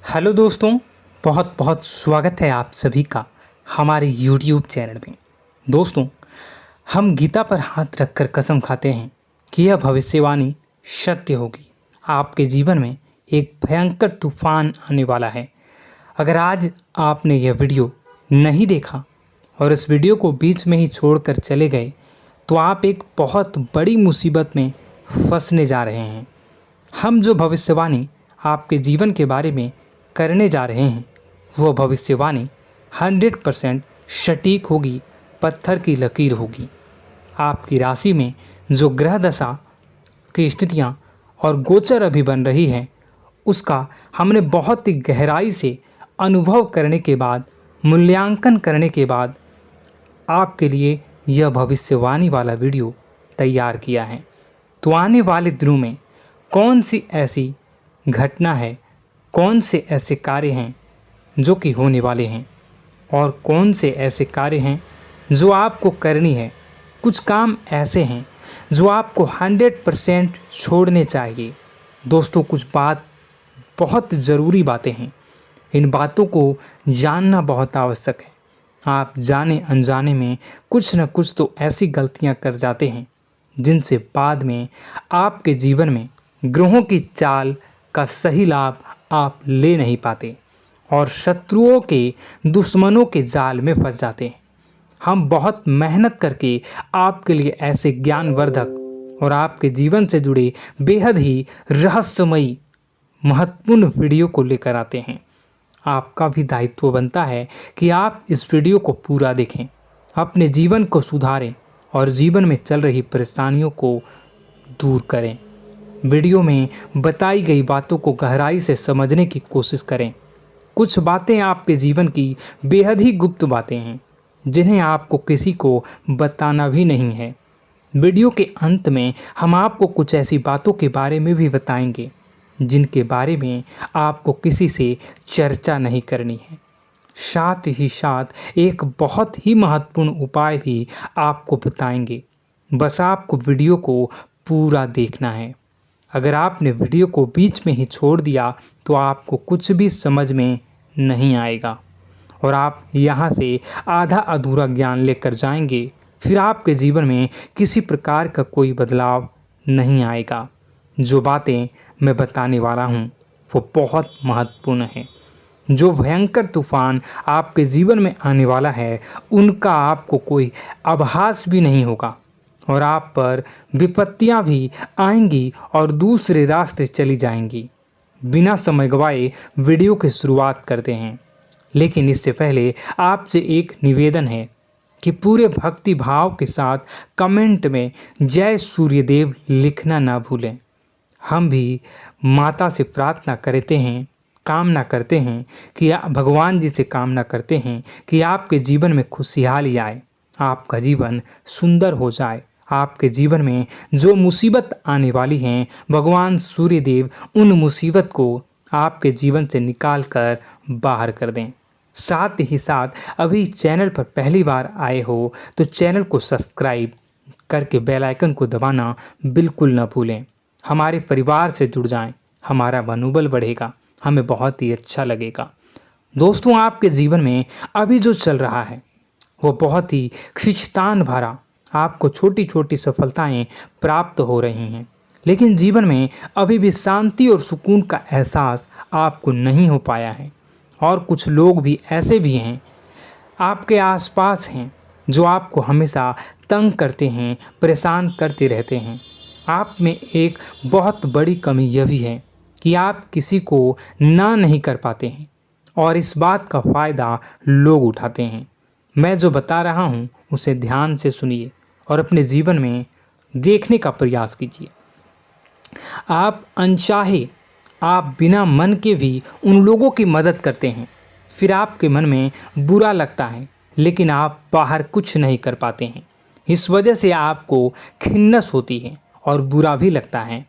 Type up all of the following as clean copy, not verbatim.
Hello दोस्तों, बहुत बहुत स्वागत है आप सभी का हमारे YouTube चैनल में। दोस्तों, हम गीता पर हाथ रखकर कसम खाते हैं कि यह भविष्यवाणी सत्य होगी। आपके जीवन में एक भयंकर तूफान आने वाला है। अगर आज आपने यह वीडियो नहीं देखा और इस वीडियो को बीच में ही छोड़कर चले गए तो आप एक बहुत बड़ी मुसीबत में फंसने जा रहे हैं। हम जो भविष्यवाणी आपके जीवन के बारे में करने जा रहे हैं वो भविष्यवाणी 100% सटीक होगी, पत्थर की लकीर होगी। आपकी राशि में जो ग्रह दशा की स्थितियां और गोचर अभी बन रही है उसका हमने बहुत ही गहराई से अनुभव करने के बाद, मूल्यांकन करने के बाद आपके लिए यह भविष्यवाणी वाला वीडियो तैयार किया है। तो आने वाले दिनों में कौन सी ऐसी घटना है, कौन से ऐसे कार्य हैं जो कि होने वाले हैं और कौन से ऐसे कार्य हैं जो आपको करनी है। कुछ काम ऐसे हैं जो आपको 100% छोड़ने चाहिए। दोस्तों, कुछ बात बहुत ज़रूरी बातें हैं। इन बातों को जानना बहुत आवश्यक है। आप जाने अनजाने में कुछ न कुछ तो ऐसी गलतियां कर जाते हैं जिनसे बाद में आपके जीवन में ग्रहों की चाल का सही लाभ आप ले नहीं पाते और शत्रुओं के, दुश्मनों के जाल में फंस जाते हैं। हम बहुत मेहनत करके आपके लिए ऐसे ज्ञानवर्धक और आपके जीवन से जुड़े बेहद ही रहस्यमयी महत्वपूर्ण वीडियो को लेकर आते हैं। आपका भी दायित्व बनता है कि आप इस वीडियो को पूरा देखें, अपने जीवन को सुधारें और जीवन में चल रही परेशानियों को दूर करें। वीडियो में बताई गई बातों को गहराई से समझने की कोशिश करें। कुछ बातें आपके जीवन की बेहद ही गुप्त बातें हैं जिन्हें आपको किसी को बताना भी नहीं है। वीडियो के अंत में हम आपको कुछ ऐसी बातों के बारे में भी बताएंगे जिनके बारे में आपको किसी से चर्चा नहीं करनी है। साथ ही साथ एक बहुत ही महत्वपूर्ण उपाय भी आपको बताएंगे। बस आपको वीडियो को पूरा देखना है। अगर आपने वीडियो को बीच में ही छोड़ दिया तो आपको कुछ भी समझ में नहीं आएगा और आप यहाँ से आधा अधूरा ज्ञान लेकर जाएंगे। फिर आपके जीवन में किसी प्रकार का कोई बदलाव नहीं आएगा। जो बातें मैं बताने वाला हूँ वो बहुत महत्वपूर्ण है। जो भयंकर तूफान आपके जीवन में आने वाला है उनका आपको कोई आभास भी नहीं होगा और आप पर विपत्तियां भी आएंगी और दूसरे रास्ते चली जाएंगी। बिना समय गवाए वीडियो की शुरुआत करते हैं, लेकिन इससे पहले आपसे एक निवेदन है कि पूरे भक्ति भाव के साथ कमेंट में जय सूर्यदेव लिखना ना भूलें। हम भी माता से प्रार्थना करते हैं, कामना करते हैं कि भगवान जी से कामना करते हैं कि आपके जीवन में खुशहाली आए, आपका जीवन सुंदर हो जाए। आपके जीवन में जो मुसीबत आने वाली हैं भगवान सूर्यदेव उन मुसीबत को आपके जीवन से निकाल कर बाहर कर दें। साथ ही साथ अभी चैनल पर पहली बार आए हो तो चैनल को सब्सक्राइब करके बेल आइकन को दबाना बिल्कुल न भूलें। हमारे परिवार से जुड़ जाएं, हमारा मनोबल बढ़ेगा, हमें बहुत ही अच्छा लगेगा। दोस्तों, आपके जीवन में अभी जो चल रहा है वो बहुत ही खींचतान भरा, आपको छोटी छोटी सफलताएं प्राप्त हो रही हैं, लेकिन जीवन में अभी भी शांति और सुकून का एहसास आपको नहीं हो पाया है। और कुछ लोग भी ऐसे भी हैं आपके आसपास हैं जो आपको हमेशा तंग करते हैं, परेशान करते रहते हैं। आप में एक बहुत बड़ी कमी यह भी है कि आप किसी को ना नहीं कर पाते हैं और इस बात का फ़ायदा लोग उठाते हैं। मैं जो बता रहा हूँ उसे ध्यान से सुनिए और अपने जीवन में देखने का प्रयास कीजिए। आप अनचाहे, आप बिना मन के भी उन लोगों की मदद करते हैं, फिर आपके मन में बुरा लगता है लेकिन आप बाहर कुछ नहीं कर पाते हैं। इस वजह से आपको खिन्नस होती है और बुरा भी लगता है।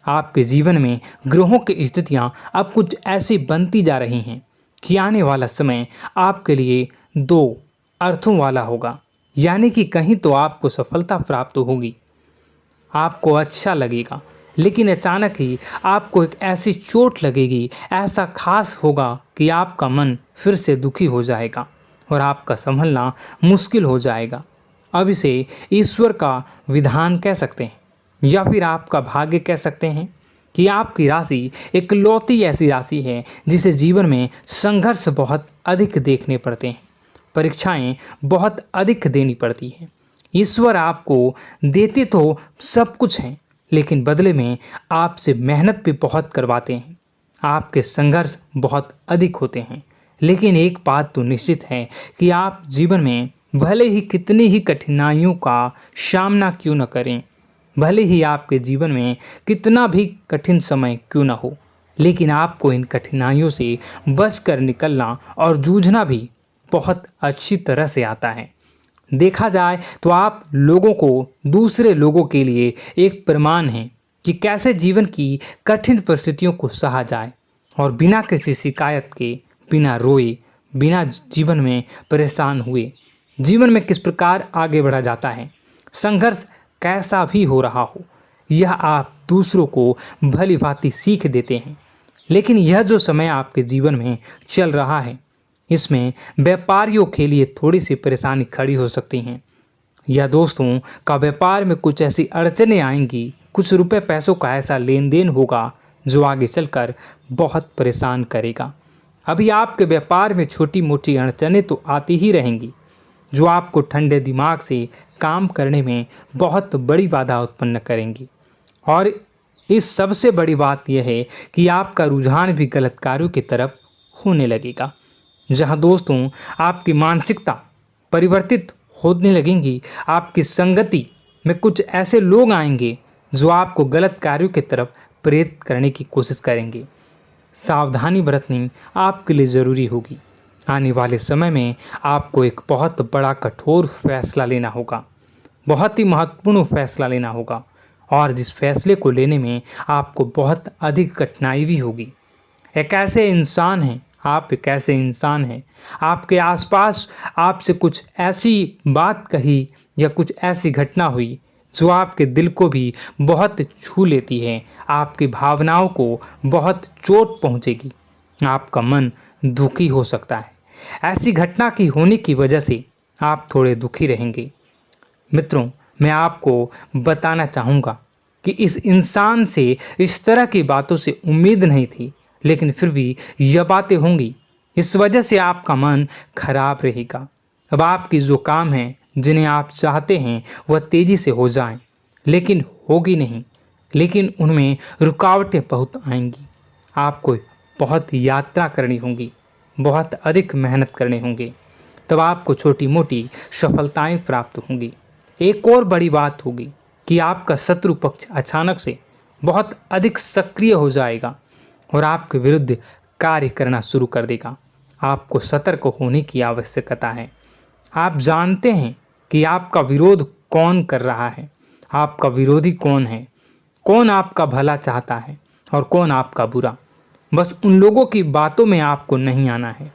आपके जीवन में ग्रहों की स्थितियाँ अब कुछ ऐसी बनती जा रही हैं कि आने वाला समय आपके लिए दो अर्थों वाला होगा। यानी कि कहीं तो आपको सफलता प्राप्त होगी, आपको अच्छा लगेगा लेकिन अचानक ही आपको एक ऐसी चोट लगेगी, ऐसा खास होगा कि आपका मन फिर से दुखी हो जाएगा और आपका संभलना मुश्किल हो जाएगा। अब इसे ईश्वर का विधान कह सकते हैं या फिर आपका भाग्य कह सकते हैं कि आपकी राशि इकलौती ऐसी राशि है जिसे जीवन में संघर्ष बहुत अधिक देखने पड़ते हैं, परीक्षाएं बहुत अधिक देनी पड़ती हैं। ईश्वर आपको देते तो सब कुछ हैं, लेकिन बदले में आपसे मेहनत भी बहुत करवाते हैं। आपके संघर्ष बहुत अधिक होते हैं, लेकिन एक बात तो निश्चित है कि आप जीवन में भले ही कितनी ही कठिनाइयों का सामना क्यों न करें, भले ही आपके जीवन में कितना भी कठिन समय क्यों न हो, लेकिन आपको इन कठिनाइयों से बच कर निकलना और जूझना भी बहुत अच्छी तरह से आता है। देखा जाए तो आप लोगों को दूसरे लोगों के लिए एक प्रमाण हैं कि कैसे जीवन की कठिन परिस्थितियों को सहा जाए और बिना किसी शिकायत के, बिना रोए, बिना जीवन में परेशान हुए जीवन में किस प्रकार आगे बढ़ा जाता है। संघर्ष कैसा भी हो रहा हो, यह आप दूसरों को भली भांति सीख देते हैं। लेकिन यह जो समय आपके जीवन में चल रहा है, इसमें व्यापारियों के लिए थोड़ी सी परेशानी खड़ी हो सकती हैं, या दोस्तों का व्यापार में कुछ ऐसी अड़चनें आएंगी, कुछ रुपए पैसों का ऐसा लेन देन होगा जो आगे चलकर बहुत परेशान करेगा। अभी आपके व्यापार में छोटी मोटी अड़चनें तो आती ही रहेंगी, जो आपको ठंडे दिमाग से काम करने में बहुत बड़ी बाधा उत्पन्न करेंगी। और इस सबसे बड़ी बात यह है कि आपका रुझान भी गलत कार्यों की तरफ होने लगेगा, जहां दोस्तों आपकी मानसिकता परिवर्तित होने लगेंगी। आपकी संगति में कुछ ऐसे लोग आएंगे जो आपको गलत कार्यों की तरफ प्रेरित करने की कोशिश करेंगे। सावधानी बरतनी आपके लिए ज़रूरी होगी। आने वाले समय में आपको एक बहुत बड़ा कठोर फैसला लेना होगा, बहुत ही महत्वपूर्ण फैसला लेना होगा, और जिस फैसले को लेने में आपको बहुत अधिक कठिनाई भी होगी। एक ऐसे इंसान हैं, आप एक ऐसे इंसान हैं, आपके आसपास आपसे कुछ ऐसी बात कही या कुछ ऐसी घटना हुई जो आपके दिल को भी बहुत छू लेती है, आपकी भावनाओं को बहुत चोट पहुंचेगी, आपका मन दुखी हो सकता है। ऐसी घटना की होने की वजह से आप थोड़े दुखी रहेंगे। मित्रों, मैं आपको बताना चाहूँगा कि इस इंसान से इस तरह की बातों से उम्मीद नहीं थी, लेकिन फिर भी यह बातें होंगी। इस वजह से आपका मन खराब रहेगा। अब आपकी जो काम है, जिन्हें आप चाहते हैं वह तेज़ी से हो जाएं, लेकिन होगी नहीं, लेकिन उनमें रुकावटें बहुत आएंगी। आपको बहुत यात्रा करनी होगी, बहुत अधिक मेहनत करने होंगे, तब आपको छोटी मोटी सफलताएं प्राप्त होंगी। एक और बड़ी बात होगी कि आपका शत्रु पक्ष अचानक से बहुत अधिक सक्रिय हो जाएगा और आपके विरुद्ध कार्य करना शुरू कर देगा। आपको सतर्क होने की आवश्यकता है। आप जानते हैं कि आपका विरोध कौन कर रहा है, आपका विरोधी कौन है, कौन आपका भला चाहता है और कौन आपका बुरा। बस उन लोगों की बातों में आपको नहीं आना है,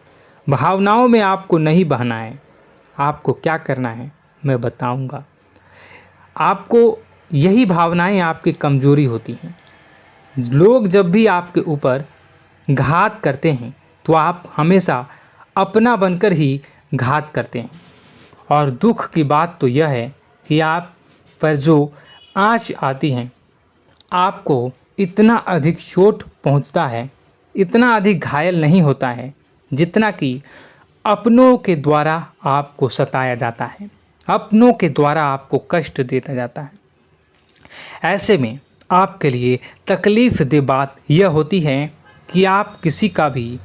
भावनाओं में आपको नहीं बहना है। आपको क्या करना है मैं बताऊंगा। आपको यही भावनाएं आपकी कमजोरी होती हैं। लोग जब भी आपके ऊपर घात करते हैं तो आप हमेशा अपना बनकर ही घात करते हैं। और दुख की बात तो यह है कि आप पर जो आँच आती हैं, आपको इतना अधिक चोट पहुंचता है, इतना अधिक घायल नहीं होता है जितना कि अपनों के द्वारा आपको सताया जाता है, अपनों के द्वारा आपको कष्ट देता जाता है। ऐसे में आपके लिए तकलीफ़ दे बात यह होती है कि आप किसी का भी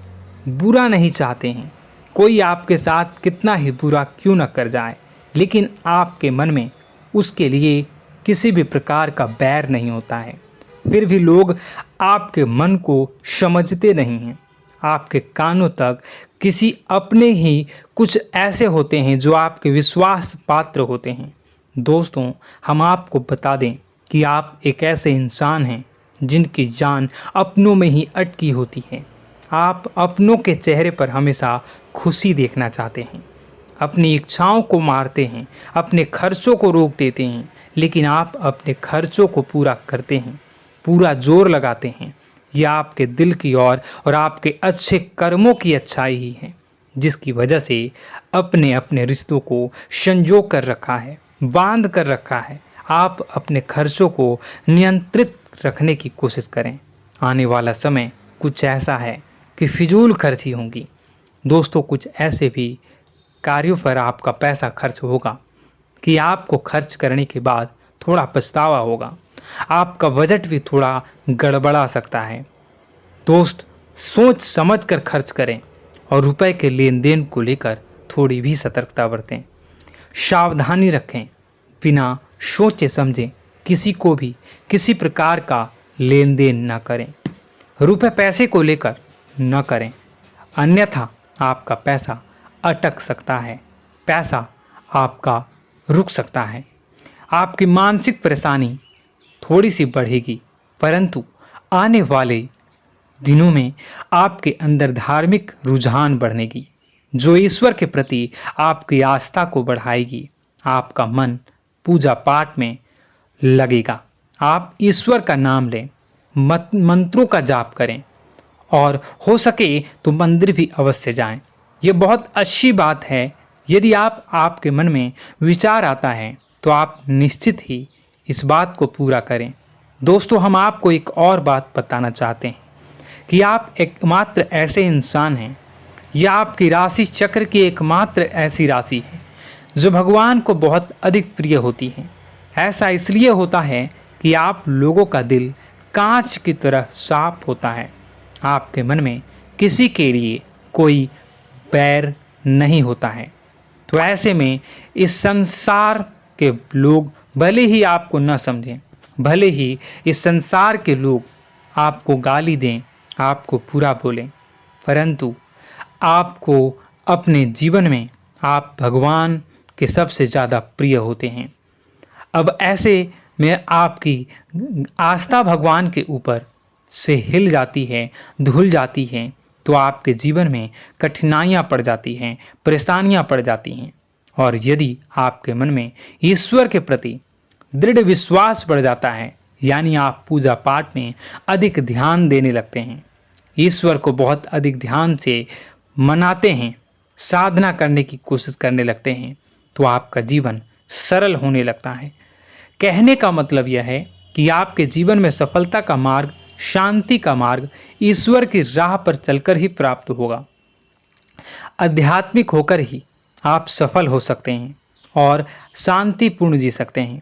बुरा नहीं चाहते हैं। कोई आपके साथ कितना ही बुरा क्यों न कर जाए, लेकिन आपके मन में उसके लिए किसी भी प्रकार का बैर नहीं होता है। फिर भी लोग आपके मन को समझते नहीं हैं। आपके कानों तक किसी अपने ही कुछ ऐसे होते हैं जो आपके विश्वास पात्र होते हैं। दोस्तों, हम आपको बता दें कि आप एक ऐसे इंसान हैं जिनकी जान अपनों में ही अटकी होती है। आप अपनों के चेहरे पर हमेशा खुशी देखना चाहते हैं, अपनी इच्छाओं को मारते हैं, अपने खर्चों को रोक देते हैं, लेकिन आप अपने खर्चों को पूरा करते हैं। पूरा जोर लगाते हैं, यह आपके दिल की और आपके अच्छे कर्मों की अच्छाई ही है, जिसकी वजह से अपने अपने रिश्तों को संजो कर रखा है, बांध कर रखा है। आप अपने खर्चों को नियंत्रित रखने की कोशिश करें। आने वाला समय कुछ ऐसा है कि फिजूल खर्ची होंगी। दोस्तों, कुछ ऐसे भी कार्यों पर आपका पैसा खर्च होगा कि आपको खर्च करने के बाद थोड़ा पछतावा होगा। आपका बजट भी थोड़ा गड़बड़ा सकता है। दोस्त, सोच समझ कर खर्च करें और रुपए के लेन देन को लेकर थोड़ी भी सतर्कता बरतें। सावधानी रखें, बिना सोचे समझे किसी को भी किसी प्रकार का लेन देन न करें। रुपए पैसे को लेकर न करें, अन्यथा आपका पैसा अटक सकता है, पैसा आपका रुक सकता है। आपकी मानसिक परेशानी थोड़ी सी बढ़ेगी, परंतु आने वाले दिनों में आपके अंदर धार्मिक रुझान बढ़नेगी, जो ईश्वर के प्रति आपकी आस्था को बढ़ाएगी। आपका मन पूजा पाठ में लगेगा। आप ईश्वर का नाम लें, मंत्रों का जाप करें और हो सके तो मंदिर भी अवश्य जाएं। ये बहुत अच्छी बात है। यदि आपके मन में विचार आता है तो आप निश्चित ही इस बात को पूरा करें। दोस्तों, हम आपको एक और बात बताना चाहते हैं कि आप एकमात्र ऐसे इंसान हैं, यह आपकी राशि चक्र की एकमात्र ऐसी राशि है जो भगवान को बहुत अधिक प्रिय होती है। ऐसा इसलिए होता है कि आप लोगों का दिल कांच की तरह साफ होता है। आपके मन में किसी के लिए कोई बैर नहीं होता है। तो ऐसे में इस संसार के लोग भले ही आपको न समझें, भले ही इस संसार के लोग आपको गाली दें, आपको बुरा बोलें, परंतु आपको अपने जीवन में आप भगवान के सबसे ज़्यादा प्रिय होते हैं। अब ऐसे में आपकी आस्था भगवान के ऊपर से हिल जाती है, धुल जाती है, तो आपके जीवन में कठिनाइयाँ पड़ जाती हैं, परेशानियाँ पड़ जाती हैं। और यदि आपके मन में ईश्वर के प्रति दृढ़ विश्वास बढ़ जाता है, यानी आप पूजा पाठ में अधिक ध्यान देने लगते हैं, ईश्वर को बहुत अधिक ध्यान से मनाते हैं, साधना करने की कोशिश करने लगते हैं, तो आपका जीवन सरल होने लगता है। कहने का मतलब यह है कि आपके जीवन में सफलता का मार्ग, शांति का मार्ग ईश्वर की राह पर चलकर ही प्राप्त होगा। आध्यात्मिक होकर ही आप सफल हो सकते हैं और शांतिपूर्ण जी सकते हैं।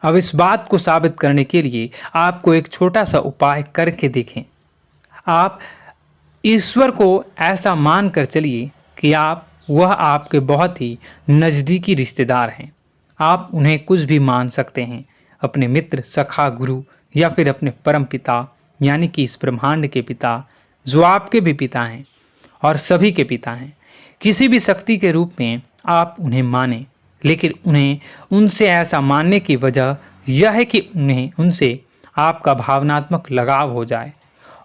अब इस बात को साबित करने के लिए आपको एक छोटा सा उपाय करके देखें। आप ईश्वर को ऐसा मान कर चलिए कि वह आपके बहुत ही नज़दीकी रिश्तेदार हैं। आप उन्हें कुछ भी मान सकते हैं, अपने मित्र, सखा, गुरु या फिर अपने परम पिता, यानी कि इस ब्रह्मांड के पिता, जो आपके भी पिता हैं और सभी के पिता हैं। किसी भी शक्ति के रूप में आप उन्हें मानें, लेकिन उन्हें उनसे ऐसा मानने की वजह यह है कि उनसे आपका भावनात्मक लगाव हो जाए।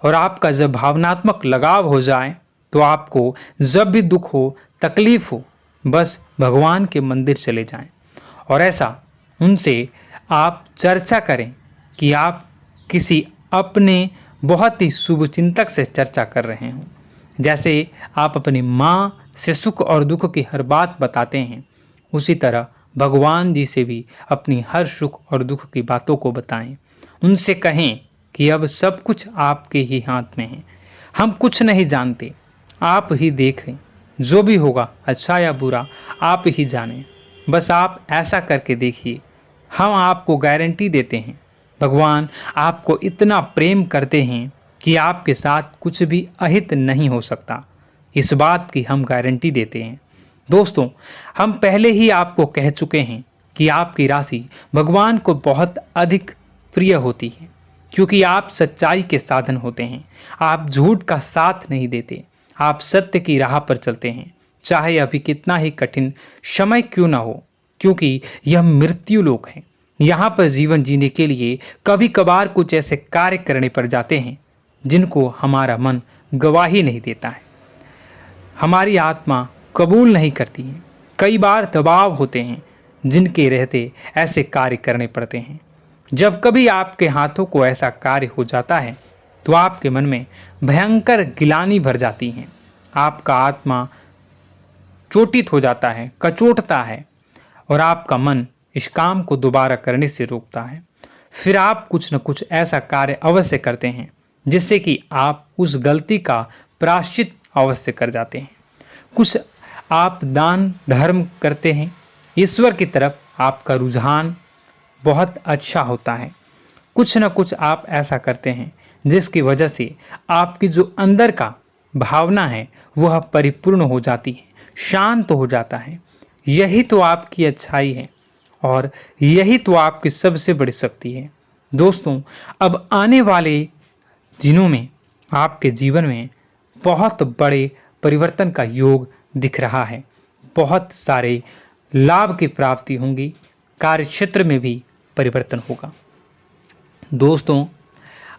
और आपका जब भावनात्मक लगाव हो जाए तो आपको जब भी दुख हो, तकलीफ हो, बस भगवान के मंदिर चले जाएं और ऐसा उनसे आप चर्चा करें कि आप किसी अपने बहुत ही शुभचिंतक से चर्चा कर रहे हों। जैसे आप अपनी माँ से सुख और दुख की हर बात बताते हैं, उसी तरह भगवान जी से भी अपनी हर सुख और दुख की बातों को बताएं। उनसे कहें कि अब सब कुछ आपके ही हाथ में है, हम कुछ नहीं जानते, आप ही देखें, जो भी होगा अच्छा या बुरा आप ही जानें। बस आप ऐसा करके देखिए, हम आपको गारंटी देते हैं भगवान आपको इतना प्रेम करते हैं कि आपके साथ कुछ भी अहित नहीं हो सकता। इस बात की हम गारंटी देते हैं। दोस्तों, हम पहले ही आपको कह चुके हैं कि आपकी राशि भगवान को बहुत अधिक प्रिय होती है, क्योंकि आप सच्चाई के साधन होते हैं। आप झूठ का साथ नहीं देते, आप सत्य की राह पर चलते हैं, चाहे अभी कितना ही कठिन समय क्यों ना हो, क्योंकि यह मृत्यु लोक है। यहाँ पर जीवन जीने के लिए कभी कभार कुछ ऐसे कार्य करने पड़ जाते हैं जिनको हमारा मन गवाही नहीं देता है, हमारी आत्मा कबूल नहीं करती है। कई बार दबाव होते हैं जिनके रहते ऐसे कार्य करने पड़ते हैं। जब कभी आपके हाथों को ऐसा कार्य हो जाता है तो आपके मन में भयंकर गिलानी भर जाती है। आपका आत्मा चोटित हो जाता है, कचोटता है और आपका मन इस काम को दोबारा करने से रोकता है। फिर आप कुछ न कुछ ऐसा कार्य अवश्य करते हैं जिससे कि आप उस गलती का प्रायश्चित अवश्य कर जाते हैं। कुछ आप दान धर्म करते हैं। ईश्वर की तरफ आपका रुझान बहुत अच्छा होता है। कुछ न कुछ आप ऐसा करते हैं जिसकी वजह से आपकी जो अंदर का भावना है वह परिपूर्ण हो जाती है, शांत हो जाता है। यही तो आपकी अच्छाई है और यही तो आपकी सबसे बड़ी शक्ति है। दोस्तों, अब आने वाले दिनों में आपके जीवन में बहुत बड़े परिवर्तन का योग दिख रहा है। बहुत सारे लाभ की प्राप्ति होंगी, कार्यक्षेत्र में भी परिवर्तन होगा। दोस्तों,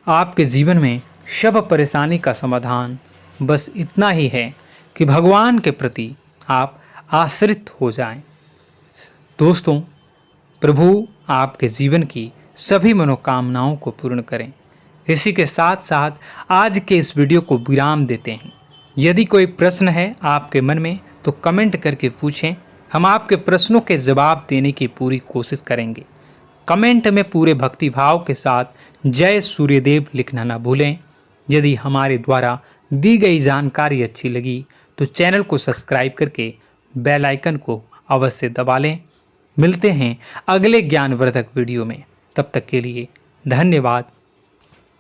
आपके जीवन में सब परेशानी का समाधान बस इतना ही है कि भगवान के प्रति आप आश्रित हो जाएं। दोस्तों, प्रभु आपके जीवन की सभी मनोकामनाओं को पूर्ण करें। इसी के साथ साथ आज के इस वीडियो को विराम देते हैं। यदि कोई प्रश्न है आपके मन में तो कमेंट करके पूछें, हम आपके प्रश्नों के जवाब देने की पूरी कोशिश करेंगे। कमेंट में पूरे भक्तिभाव के साथ जय सूर्यदेव लिखना ना भूलें। यदि हमारे द्वारा दी गई जानकारी अच्छी लगी तो चैनल को सब्सक्राइब करके बेल आइकन को अवश्य दबा लें। मिलते हैं अगले ज्ञानवर्धक वीडियो में। तब तक के लिए धन्यवाद।